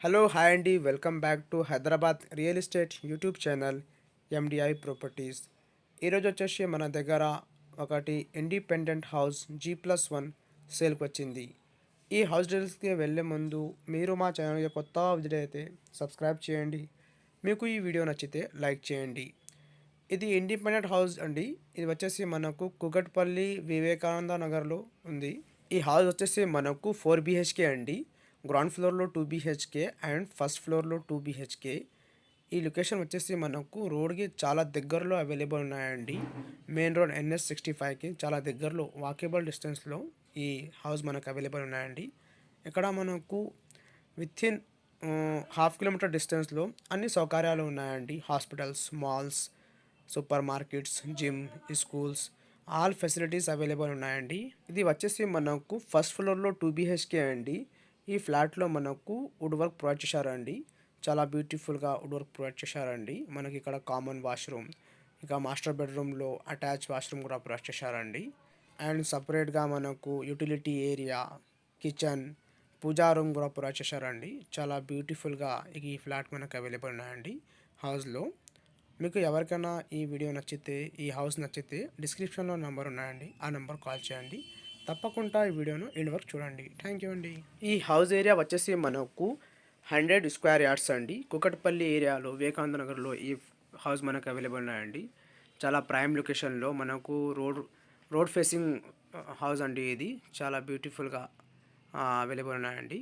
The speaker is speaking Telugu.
హలో హాయ్ అండి, welcome back to Hyderabad real estate YouTube channel MDI properties. ఈరోజు వచ్చేసి మన దగ్గర ఒకటి ఇండిపెండెంట్ హౌస్ G+1 సేల్కి వచ్చింది. ఈ హౌస్ డీటెయిల్స్కి వెళ్ళే ముందు మీరు మా ఛానల్కి కొత్త విజిట్ అయితే సబ్స్క్రైబ్ చేయండి. మీకు ఈ వీడియో నచ్చితే లైక్ చేయండి. ఇది ఇండిపెండెంట్ హౌస్ అండి. ఇది వచ్చేసి మనకు కుకట్పల్లి వివేకానంద నగర్లో ఉంది. ఈ హౌస్ వచ్చేసి మనకు 4 BHK అండి. గ్రౌండ్ ఫ్లోర్లో 2 BHK అండ్ ఫస్ట్ ఫ్లోర్లో 2 BHK. ఈ లొకేషన్ వచ్చేసి మనకు రోడ్కి చాలా దగ్గరలో అవైలబుల్ ఉన్నాయండి. మెయిన్ రోడ్ NH65కి చాలా దగ్గరలో వాకేబుల్ డిస్టెన్స్లో ఈ హౌస్ మనకు అవైలబుల్ ఉన్నాయండి. ఇక్కడ మనకు వితిన్ హాఫ్ కిలోమీటర్ డిస్టెన్స్లో అన్ని సౌకర్యాలు ఉన్నాయండి. Hospitals, malls, super markets, gym, schools, all facilities available ఉన్నాయండి. ఇది వచ్చేసి మనకు ఫస్ట్ ఫ్లోర్లో 2 BHK అండి. ఈ ఫ్లాట్లో మనకు వుడ్ వర్క్ ప్రొవైడ్ చేశారండి. చాలా బ్యూటిఫుల్గా వుడ్ వర్క్ ప్రొవైడ్ చేశారండి. మనకి ఇక్కడ కామన్ వాష్రూమ్, ఇక మాస్టర్ బెడ్రూమ్లో అటాచ్ వాష్రూమ్ కూడా ప్రొవైడ్ చేశారండి. అండ్ సపరేట్గా మనకు యూటిలిటీ ఏరియా, కిచెన్, పూజా రూమ్ కూడా ప్రొవైడ్ చేశారండి. చాలా బ్యూటిఫుల్గా ఈ ఫ్లాట్ మనకు అవైలబుల్ ఉన్నాయండి హౌస్లో. మీకు ఎవరికైనా ఈ వీడియో నచ్చితే, ఈ హౌస్ నచ్చితే డిస్క్రిప్షన్లో నెంబర్ ఉన్నాయండి, ఆ నెంబర్ కాల్ చేయండి. తప్పకుండా ఈ వీడియోను ఎండ్ వరకు చూడండి. థ్యాంక్ యూ అండి. ఈ హౌస్ ఏరియా వచ్చేసి మనకు 100 స్క్వేర్ యార్డ్స్ అండి. కుకట్పల్లి ఏరియాలో వివేకానంద నగర్లో ఈ హౌస్ మనకు అవైలబుల్ ఉన్నాయండి. చాలా ప్రైమ్ లొకేషన్లో మనకు రోడ్ ఫేసింగ్ హౌస్ అండి. ఇది చాలా బ్యూటిఫుల్గా అవైలబుల్ ఉన్నాయండి.